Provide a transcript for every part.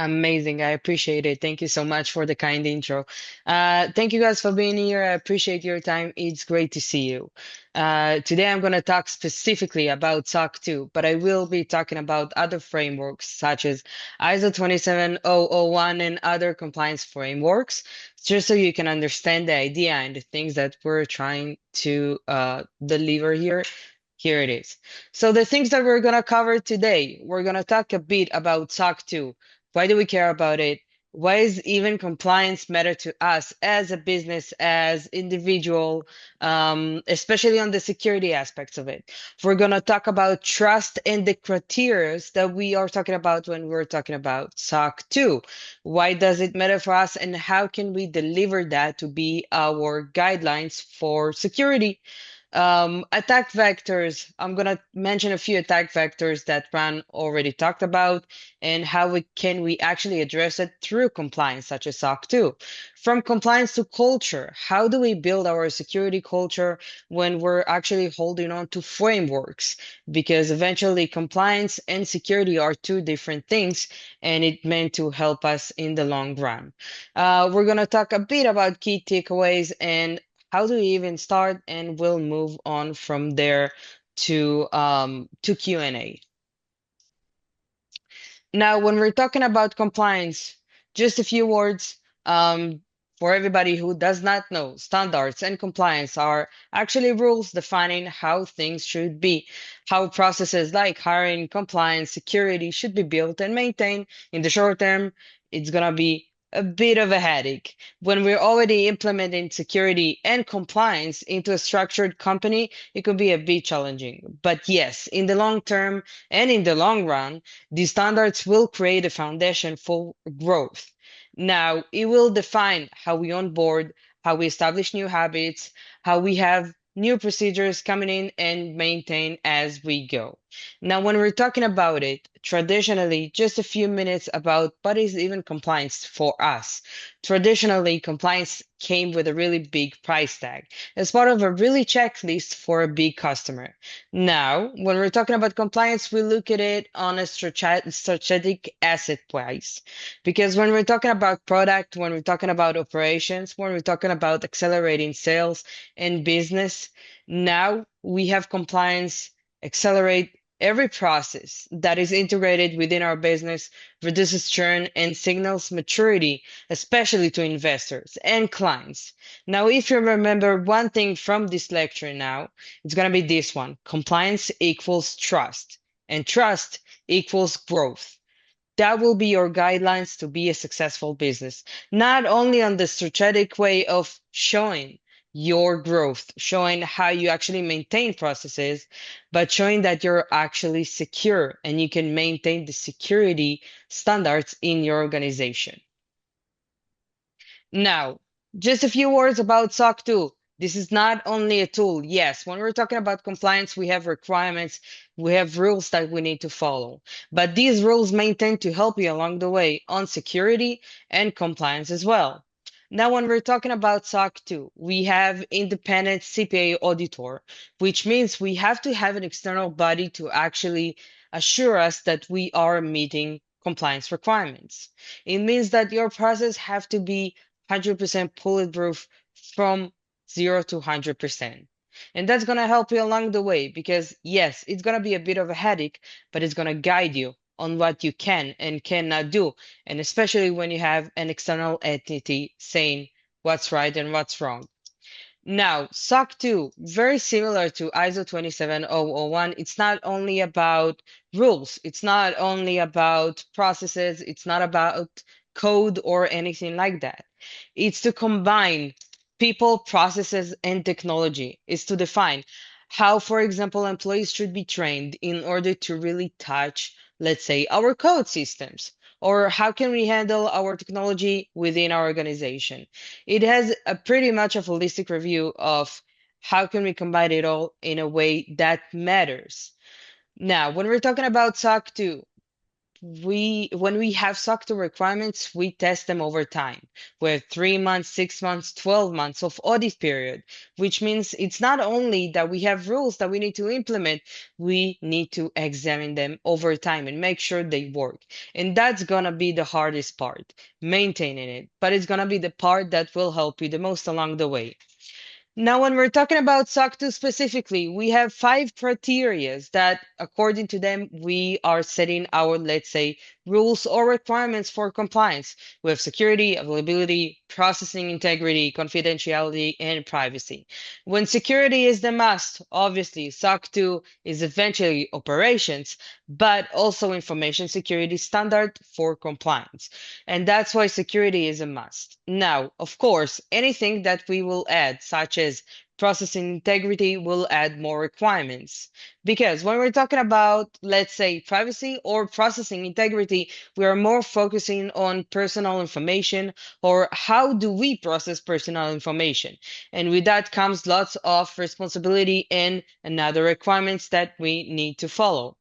Amazing. I appreciate it. Thank you so much for the kind intro. Thank you guys for being here. I appreciate your time. It's great to see you. Today I'm going to talk specifically about SOC 2, but I will be talking about other frameworks such as ISO 27001 and other compliance frameworks, just so you can understand the idea and the things that we're trying to deliver here. Here it is. So the things that we're going to cover today, we're going to talk a bit about SOC 2. Why do we care about it? Why is even compliance matter to us as a business, as individual, especially on the security aspects of it? We're going to talk about trust and the criteria that we are talking about when we're talking about SOC 2. Why does it matter for us and how can we deliver that to be our guidelines for security? Attack vectors. I'm gonna mention a few attack vectors that Ran already talked about and how we actually address it through compliance, such as SOC 2. From compliance to culture, how do we build our security culture when we're actually holding on to frameworks? Because eventually compliance and security are two different things, and it meant to help us in the long run. We're gonna talk a bit about key takeaways and how do we even start, and we'll move on from there to Q&A. Now, when we're talking about compliance, just a few words for everybody who does not know, standards and compliance are actually rules defining how things should be, how processes like hiring, compliance, security should be built and maintained. In the short term, it's going to be a bit of a headache. When we're already implementing security and compliance into a structured company, it could be a bit challenging. But yes, in the long term and in the long run, these standards will create a foundation for growth. Now, it will define how we onboard, how we establish new habits, how we have new procedures coming in and maintain as we go. Now, when we're talking about it, traditionally, just a few minutes about what is even compliance for us. Traditionally, compliance came with a really big price tag as part of a really checklist for a big customer. Now, when we're talking about compliance, we look at it on a strategic asset price. Because when we're talking about product, when we're talking about operations, when we're talking about accelerating sales and business, now we have compliance accelerate every process that is integrated within our business, reduces churn, and signals maturity, especially to investors and clients. Now, if you remember one thing from this lecture now, it's going to be this one. Compliance equals trust, and trust equals growth. That will be your guidelines to be a successful business, not only on the strategic way of showing your growth, showing how you actually maintain processes, but showing that you're actually secure and you can maintain the security standards in your organization. Now, just a few words about SOC 2. This is not only a tool. Yes, when we're talking about compliance, we have requirements, we have rules that we need to follow. But these rules maintain to help you along the way on security and compliance as well. Now, when we're talking about SOC 2, we have independent CPA auditor, which means we have to have an external body to actually assure us that we are meeting compliance requirements. It means that your process have to be 100% bulletproof from 0 to 100%. And that's going to help you along the way because, yes, it's going to be a bit of a headache, but it's going to guide you on what you can and cannot do. And especially when you have an external entity saying what's right and what's wrong. Now, SOC 2, very similar to ISO 27001, it's not only about rules, it's not only about processes, it's not about code or anything like that. It's to combine people, processes, and technology. It's to define how, for example, employees should be trained in order to really touch, let's say, our code systems, or how can we handle our technology within our organization. It has a pretty much a holistic review of how can we combine it all in a way that matters. Now, when we're talking about SOC 2, when we have SOC 2 requirements, we test them over time with 3 months, 6 months, 12 months of audit period, which means it's not only that we have rules that we need to implement, we need to examine them over time and make sure they work. And that's gonna be the hardest part, maintaining it, but it's gonna be the part that will help you the most along the way. Now, when we're talking about SOC 2 specifically, we have five criterias that, according to them, we are setting our, let's say, rules or requirements for compliance. We have security, availability, processing integrity, confidentiality, and privacy. When security is the must, obviously, SOC 2 is eventually operations, but also information security standard for compliance. And that's why security is a must. Now, of course, anything that we will add, such as processing integrity, will add more requirements. Because when we're talking about, let's say, privacy or processing integrity, we are more focusing on personal information or how do we process personal information. And with that comes lots of responsibility and another requirements that we need to follow.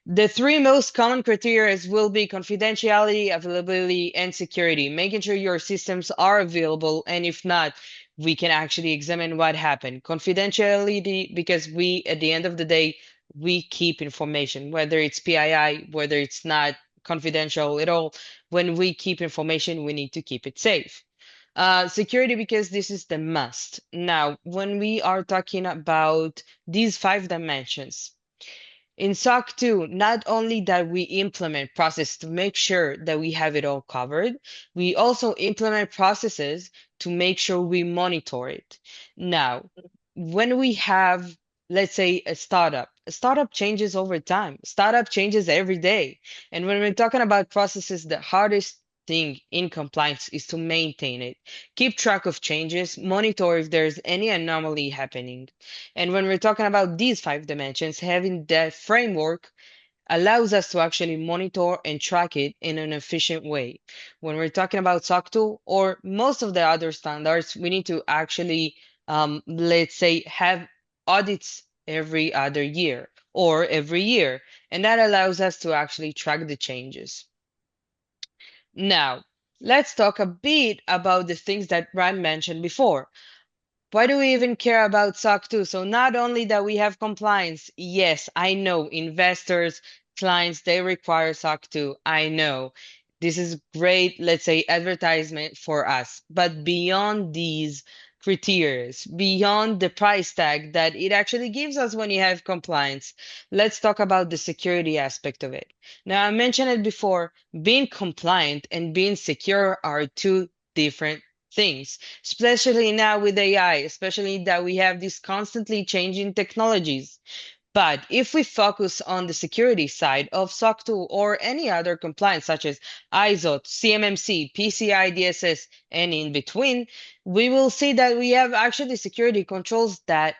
The three most common criteria will be confidentiality, availability, and security, making sure your systems are available. And if not, we can actually examine what happened. Confidentiality, because we, at the end of the day, we keep information, whether it's PII, whether it's not confidential at all. When we keep information, we need to keep it safe. Security, because this is the must. Now, when we are talking about these five dimensions, in SOC 2, not only that we implement process to make sure that we have it all covered, we also implement processes to make sure we monitor it. Now, when we have, let's say, a startup changes over time. Startup changes every day. And when we're talking about processes, the hardest thing in compliance is to maintain it. Keep track of changes, monitor if there's any anomaly happening. And when we're talking about these five dimensions, having that framework allows us to actually monitor and track it in an efficient way. When we're talking about SOC 2 or most of the other standards, we need to actually, let's say, have audits every other year or every year. And that allows us to actually track the changes. Now, let's talk a bit about the things that Ryan mentioned before. Why do we even care about SOC 2? So not only that we have compliance, yes, I know investors, clients, they require SOC 2. I know. This is great, let's say, advertisement for us. But beyond these criteria, beyond the price tag that it actually gives us when you have compliance, let's talk about the security aspect of it. Now, I mentioned it before, being compliant and being secure are two different things, especially now with AI, especially that we have these constantly changing technologies. But if we focus on the security side of SOC 2 or any other compliance, such as ISO, CMMC, PCI DSS, and in between, we will see that we have actually security controls that,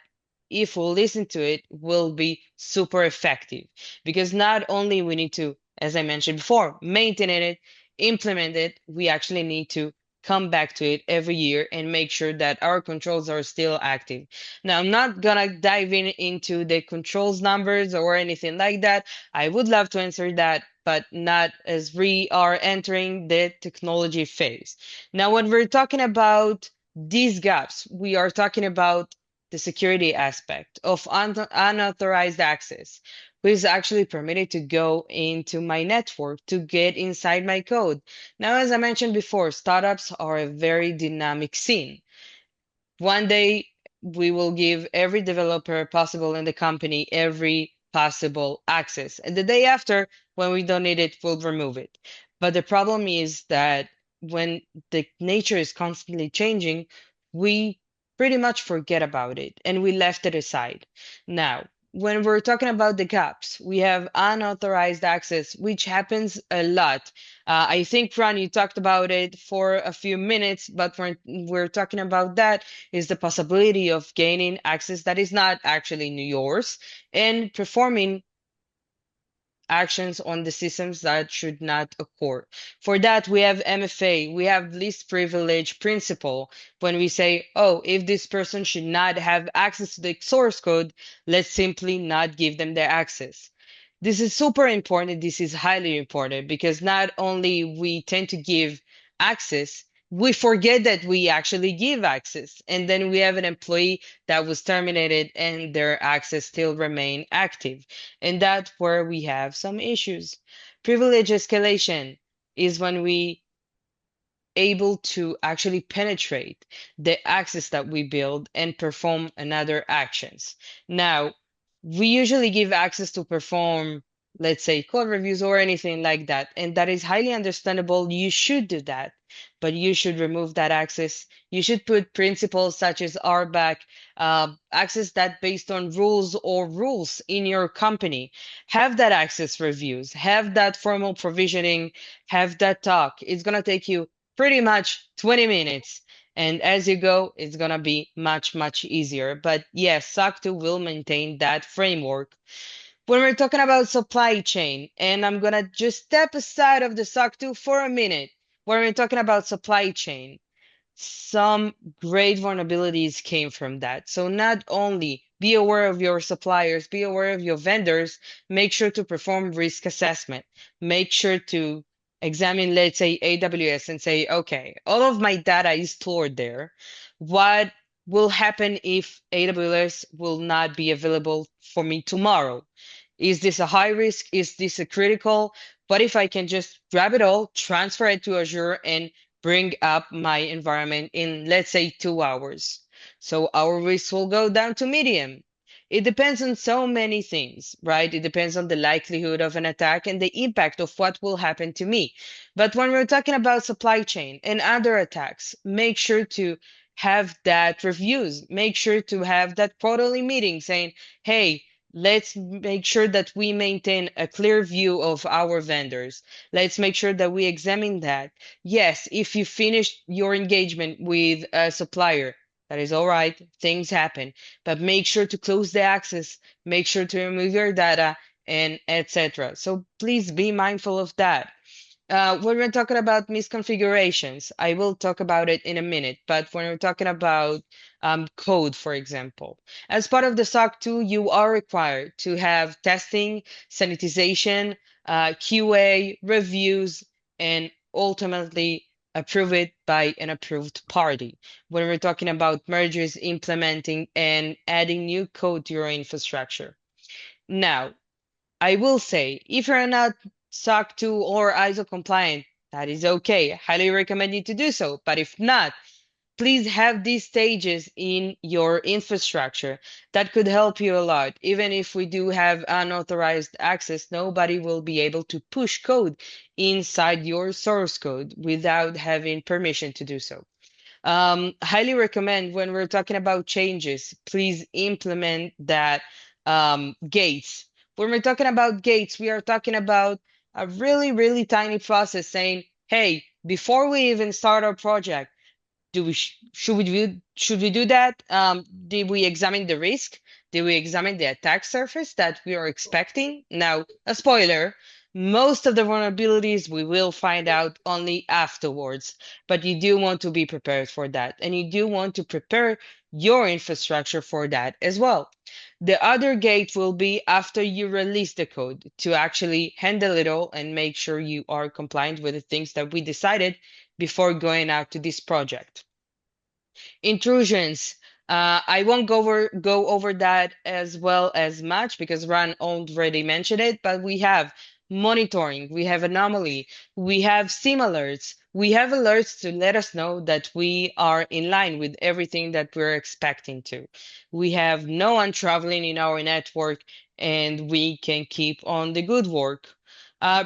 if we listen to it, will be super effective. Because not only we need to, as I mentioned before, maintain it, implement it, we actually need to come back to it every year and make sure that our controls are still active. Now, I'm not gonna dive into the controls numbers or anything like that. I would love to answer that, but not as we are entering the technology phase. Now, when we're talking about these gaps, we are talking about the security aspect of unauthorized access, who is actually permitted to go into my network to get inside my code. Now, as I mentioned before, startups are a very dynamic scene. One day we will give every developer possible in the company every possible access. And the day after, when we don't need it, we'll remove it. But the problem is that when the nature is constantly changing, we pretty much forget about it and we left it aside. Now, when we're talking about the gaps, we have unauthorized access, which happens a lot. I think, Ron, you talked about it for a few minutes, but when we're talking about that, is the possibility of gaining access that is not actually yours and performing actions on the systems that should not occur. For that, we have MFA, we have least privilege principle. When we say, oh, if this person should not have access to the source code, let's simply not give them the access. This is super important. This is highly important because not only we tend to give access, we forget that we actually give access. And then we have an employee that was terminated and their access still remain active. And that's where we have some issues. Privilege escalation is when we able to actually penetrate the access that we build and perform another actions. Now, we usually give access to perform, let's say, code reviews or anything like that, and that is highly understandable. You should do that, but you should remove that access. You should put principles such as RBAC, access that based on rules or rules in your company. Have that access reviews, have that formal provisioning, have that talk. It's going to take you pretty much 20 minutes. And as you go, it's going to be much, much easier. But yes, SOC 2 will maintain that framework. When we're talking about supply chain, and I'm going to just step aside of the SOC 2 for a minute, when we're talking about supply chain, some great vulnerabilities came from that. So not only be aware of your suppliers, be aware of your vendors, make sure to perform risk assessment, make sure to examine, let's say, AWS and say, okay, all of my data is stored there. What will happen if AWS will not be available for me tomorrow? Is this a high risk? Is this a critical? What if I can just grab it all, transfer it to Azure, and bring up my environment in, let's say, 2 hours? So our risk will go down to medium. It depends on so many things, right? It depends on the likelihood of an attack and the impact of what will happen to me. But when we're talking about supply chain and other attacks, make sure to have that reviews, make sure to have that quarterly meeting saying, hey, let's make sure that we maintain a clear view of our vendors. Let's make sure that we examine that. Yes, if you finish your engagement with a supplier, that is all right, things happen, but make sure to close the access, make sure to remove your data, and etc. So please be mindful of that. When we're talking about misconfigurations, I will talk about it in a minute, but when we're talking about code, for example, as part of the SOC 2, you are required to have testing, sanitization, QA, reviews, and ultimately approve it by an approved party. When we're talking about mergers, implementing, and adding new code to your infrastructure. Now, I will say, if you're not SOC 2 or ISO compliant, that is okay. Highly recommend you to do so. But if not, please have these stages in your infrastructure. That could help you a lot. Even if we do have unauthorized access, nobody will be able to push code inside your source code without having permission to do so. Highly recommend when we're talking about changes, please implement that gates. When we're talking about gates, we are talking about a really, really tiny process saying, hey, before we even start our project, should we do that? Did we examine the risk? Did we examine the attack surface that we are expecting? Now, a spoiler, most of the vulnerabilities we will find out only afterwards, but you do want to be prepared for that, and you do want to prepare your infrastructure for that as well. The other gate will be after you release the code to actually handle it all and make sure you are compliant with the things that we decided before going out to this project. Intrusions. I won't go over that as well as much because Ran already mentioned it, but we have monitoring, we have anomaly, we have SIM alerts, we have alerts to let us know that we are in line with everything that we're expecting to. We have no one traveling in our network and we can keep on the good work.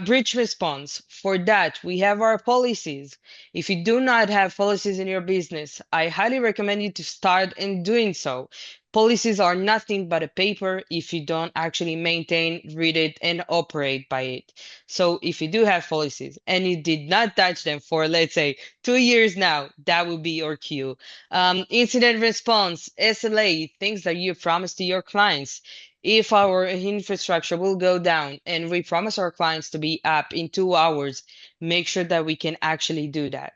Breach response. For that, we have our policies. If you do not have policies in your business, I highly recommend you to start in doing so. Policies are nothing but a paper if you don't actually maintain, read it, and operate by it. So if you do have policies and you did not touch them for, let's say, 2 years now, that would be your cue. Incident response, SLA, things that you promise to your clients. If our infrastructure will go down and we promise our clients to be up in 2 hours, make sure that we can actually do that.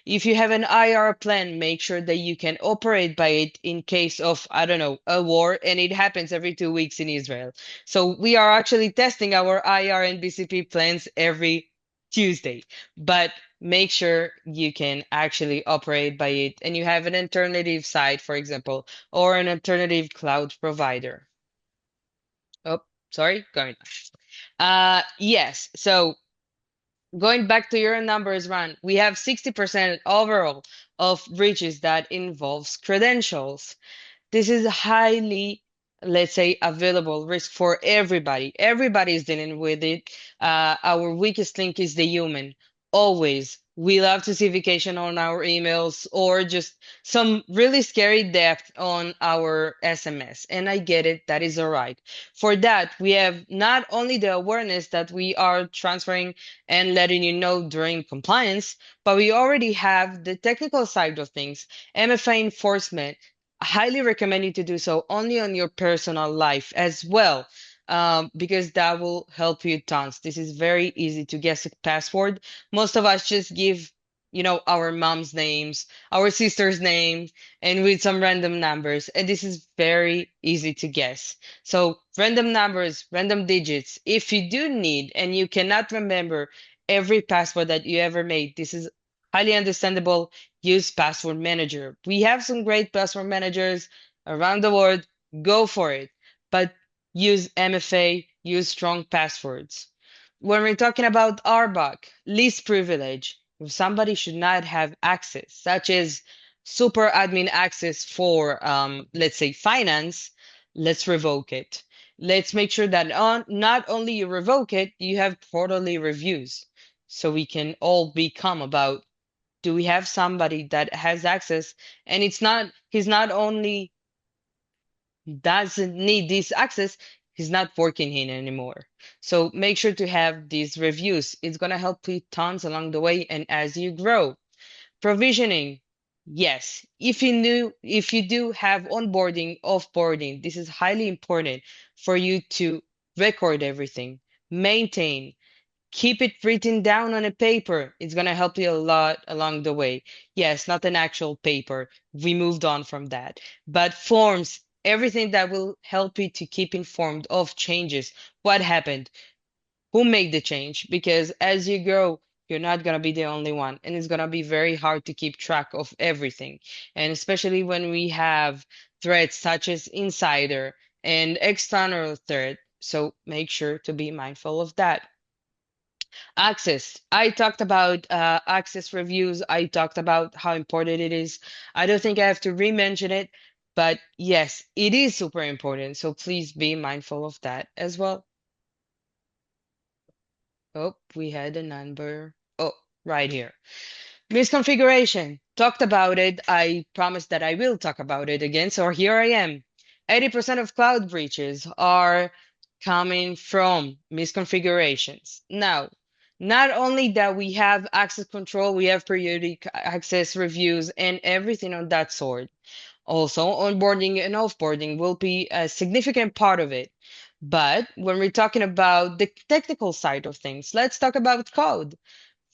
If you have an IR plan, make sure that you can operate by it in case of, I don't know, a war, and it happens every 2 weeks in Israel. So we are actually testing our IR and BCP plans every Tuesday. But make sure you can actually operate by it and you have an alternative site, for example, or an alternative cloud provider. Oh, sorry, going on. Yes, so going back to your numbers, Ron, we have 60% overall of breaches that involves credentials. This is highly, let's say, available risk for everybody. Everybody is dealing with it. Our weakest link is the human. Always. We love to see vacation on our emails or just some really scary depth on our SMS. And I get it. That is all right. For that, we have not only the awareness that we are transferring and letting you know during compliance, but we already have the technical side of things, MFA enforcement. I highly recommend you to do so only on your personal life as well, because that will help you tons. This is very easy to guess a password. Most of us just give, our mom's names, our sister's name, and with some random numbers. And this is very easy to guess. So random numbers, random digits. If you do need and you cannot remember every password that you ever made, this is highly understandable. Use password manager. We have some great password managers around the world. Go for it. But use MFA, use strong passwords. When we're talking about RBAC, least privilege, if somebody should not have access, such as super admin access for, let's say, finance, let's revoke it. Let's make sure that not only you revoke it, you have quarterly reviews. So we can all become about, do we have somebody that has access, and he's not only doesn't need this access, he's not working in anymore. So make sure to have these reviews. It's going to help you tons along the way and as you grow. Provisioning, yes, if you do have onboarding, offboarding, this is highly important for you to record everything, maintain, keep it written down on a paper. It's going to help you a lot along the way. Yes, not an actual paper. We moved on from that. But forms, everything that will help you to keep informed of changes. What happened? Who made the change? Because as you grow, you're not going to be the only one. And it's going to be very hard to keep track of everything. And especially when we have threats such as insider and external threat. So make sure to be mindful of that. Access. I talked about access reviews. I talked about how important it is. I don't think I have to re-mention it, but yes, it is super important. So please be mindful of that as well. Oh, we had a number. Oh, right here. Misconfiguration. Talked about it. I promised that I will talk about it again. So here I am. 80% of cloud breaches are coming from misconfigurations. Now, not only that we have access control, we have periodic access reviews and everything on that sort. Also, onboarding and offboarding will be a significant part of it. But when we're talking about the technical side of things, let's talk about code.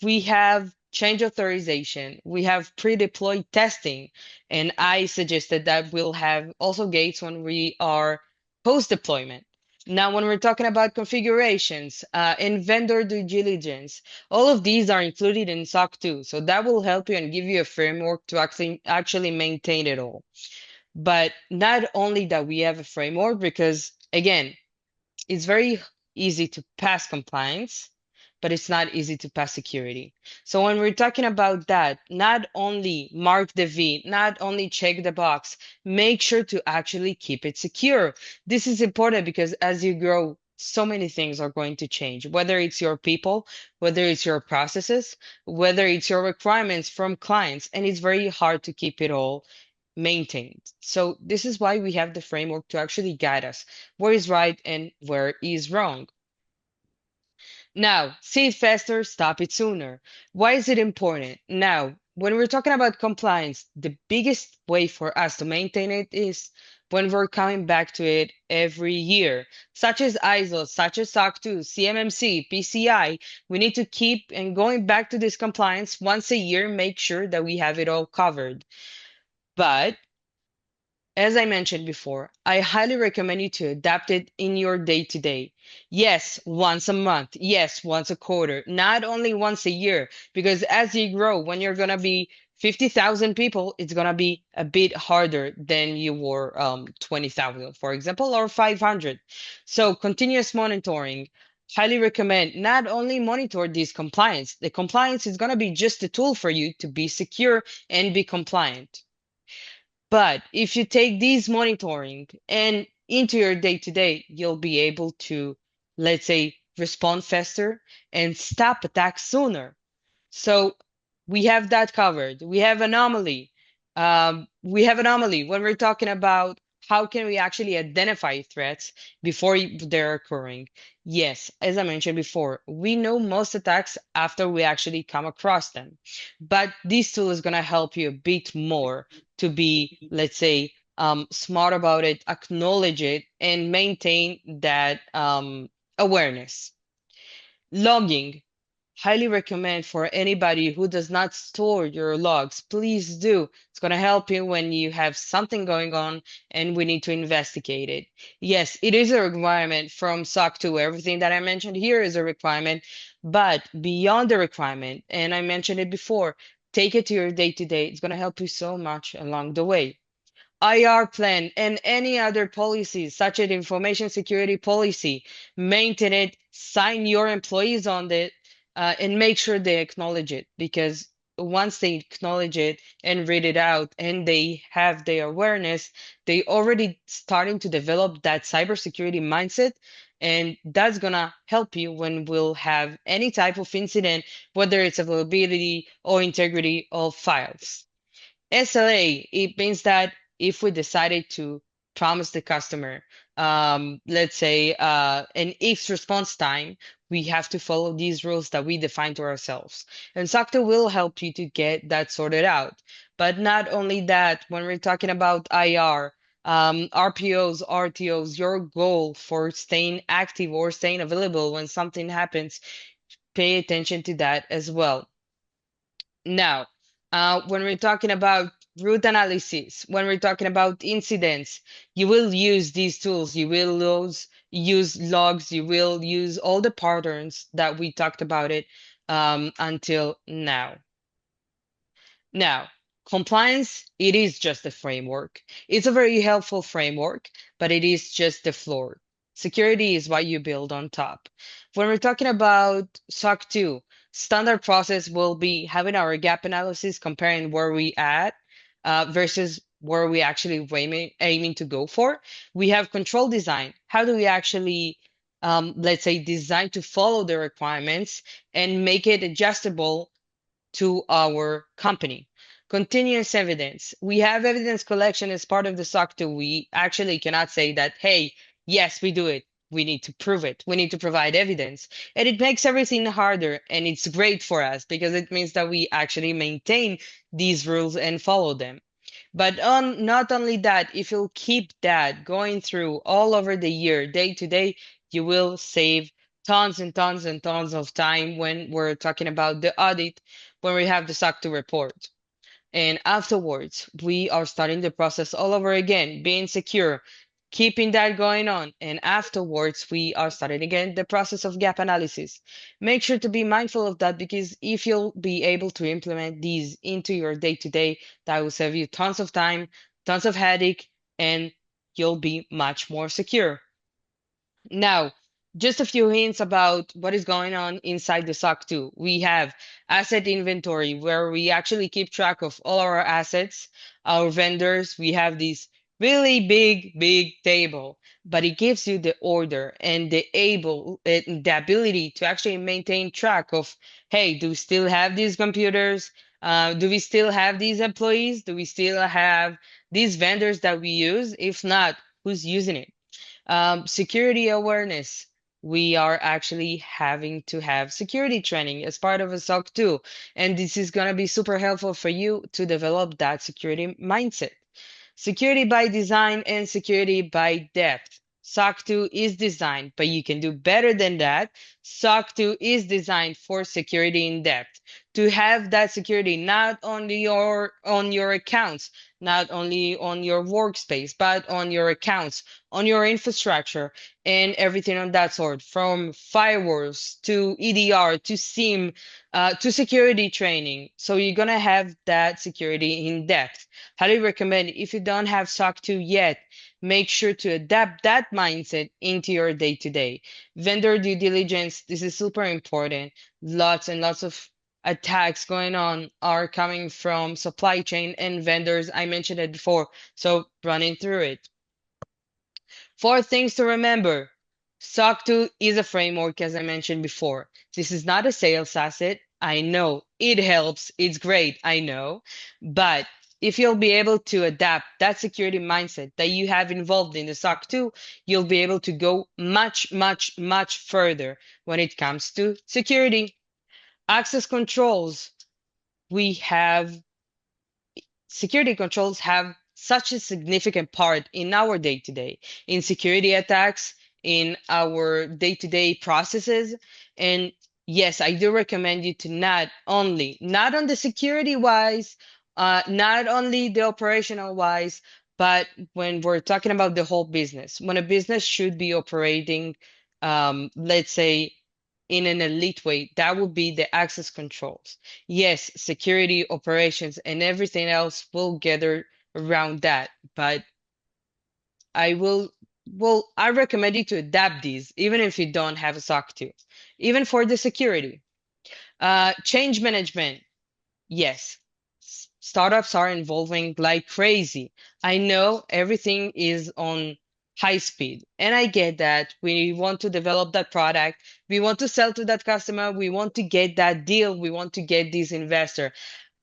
We have change authorization, we have pre-deployed testing, and I suggested that we'll have also gates when we are post-deployment. Now, when we're talking about configurations and vendor due diligence, all of these are included in SOC 2. So that will help you and give you a framework to actually maintain it all. But not only that we have a framework, because again, it's very easy to pass compliance, but it's not easy to pass security. So when we're talking about that, not only mark the V, not only check the box, make sure to actually keep it secure. This is important because as you grow, so many things are going to change, whether it's your people, whether it's your processes, whether it's your requirements from clients, and it's very hard to keep it all maintained. So this is why we have the framework to actually guide us where is right and where is wrong. Now, see it faster, stop it sooner. Why is it important? Now, when we're talking about compliance, the biggest way for us to maintain it is when we're coming back to it every year, such as ISO, such as SOC 2, CMMC, PCI. We need to keep and going back to this compliance once a year, make sure that we have it all covered. But as I mentioned before, I highly recommend you to adapt it in your day to day. Yes, once a month. Yes, once a quarter. Not only once a year, because as you grow, when you're going to be 50,000 people, it's going to be a bit harder than you were 20,000, for example, or 500. So continuous monitoring. Highly recommend not only monitor this compliance, the compliance is going to be just a tool for you to be secure and be compliant. But if you take these monitoring and into your day to day, you'll be able to, let's say, respond faster and stop attacks sooner. So we have that covered. We have anomaly. We have anomaly when we're talking about how can we actually identify threats before they're occurring. Yes, as I mentioned before, we know most attacks after we actually come across them. But this tool is going to help you a bit more to be, let's say, smart about it, acknowledge it, and maintain that awareness. Logging. Highly recommend for anybody who does not store your logs. Please do. It's going to help you when you have something going on and we need to investigate it. Yes, it is a requirement from SOC 2. Everything that I mentioned here is a requirement, but beyond the requirement, and I mentioned it before, take it to your day to day. It's going to help you so much along the way. IR plan and any other policies, such as information security policy, maintain it, sign your employees on it, and make sure they acknowledge it. Because once they acknowledge it and read it out and they have the awareness, they already starting to develop that cybersecurity mindset. And that's gonna help you when we'll have any type of incident, whether it's availability or integrity of files. SLA, it means that if we decided to promise the customer, let's say, an X response time, we have to follow these rules that we define to ourselves. And SOC 2 will help you to get that sorted out. But not only that, when we're talking about IR, RPOs, RTOs, your goal for staying active or staying available when something happens, pay attention to that as well. Now, when we're talking about root analysis, when we're talking about incidents, you will use these tools. You will use logs. You will use all the patterns that we talked about it until now. Now, compliance, it is just a framework. It's a very helpful framework, but it is just the floor. Security is what you build on top. When we're talking about SOC 2, standard process will be having our gap analysis, comparing where we at versus where we actually aiming to go for. We have control design. How do we actually, let's say, design to follow the requirements and make it adjustable to our company? Continuous evidence. We have evidence collection as part of the SOC 2. We actually cannot say that, hey, yes, we do it. We need to prove it. We need to provide evidence. And it makes everything harder. And it's great for us because it means that we actually maintain these rules and follow them. But on not only that, if you'll keep that going through all over the year, day to day, you will save tons and tons and tons of time when we're talking about the audit, when we have the SOC 2 report. And afterwards, we are starting the process all over again, being secure, keeping that going on. And afterwards, we are starting again the process of gap analysis. Make sure to be mindful of that because if you'll be able to implement these into your day to day, that will save you tons of time, tons of headache, and you'll be much more secure. Now, just a few hints about what is going on inside the SOC 2. We have asset inventory where we actually keep track of all our assets, our vendors. We have this really big table, but it gives you the order and the ability to actually maintain track of, hey, do we still have these computers? Do we still have these employees? Do we still have these vendors that we use? If not, who's using it? Security awareness. We are actually having to have security training as part of a SOC 2. And this is going to be super helpful for you to develop that security mindset. Security by design and security by depth. SOC 2 is designed, but you can do better than that. SOC 2 is designed for security in depth. To have that security not only on your accounts, not only on your workspace, but on your accounts, on your infrastructure, and everything on that sort, from firewalls to EDR to SIEM to security training. So you're gonna have that security in depth. Highly recommend if you don't have SOC 2 yet, make sure to adapt that mindset into your day to day. Vendor due diligence, this is super important. Lots and lots of attacks going on are coming from supply chain and vendors. I mentioned it before, so running through it. Four things to remember. SOC 2 is a framework, as I mentioned before. This is not a sales asset. I know it helps. It's great. I know. But if you'll be able to adapt that security mindset that you have involved in the SOC 2, you'll be able to go much, much, much further when it comes to security. Access controls. We have security controls have such a significant part in our day to day, in security attacks, in our day to day processes. And yes, I do recommend you to not on the security wise, not only the operational wise, but when we're talking about the whole business, when a business should be operating, let's say, in an elite way, that would be the access controls. Yes, security, operations, and everything else will gather around that. But I will, well, I recommend you to adapt these, even if you don't have a SOC 2, even for the security. Change management. Yes, startups are evolving like crazy. I know everything is on high speed, and I get that. We want to develop that product, we want to sell to that customer, we want to get that deal, we want to get this investor.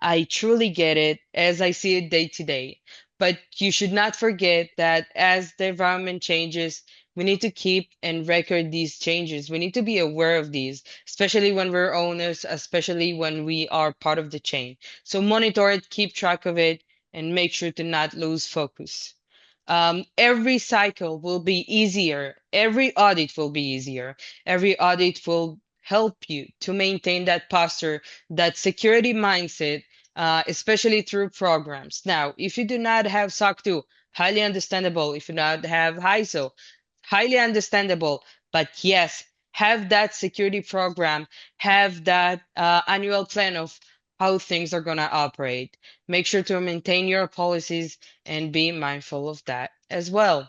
I truly get it as I see it day to day. But you should not forget that as the environment changes, we need to keep and record these changes. We need to be aware of these, especially when we're owners, especially when we are part of the chain. So monitor it, keep track of it, and make sure to not lose focus. Every cycle will be easier. Every audit will be easier. Every audit will help you to maintain that posture, that security mindset, especially through programs. Now, if you do not have SOC 2, highly understandable. If you do not have ISO, highly understandable. But yes, have that security program, have that annual plan of how things are going to operate. Make sure to maintain your policies and be mindful of that as well.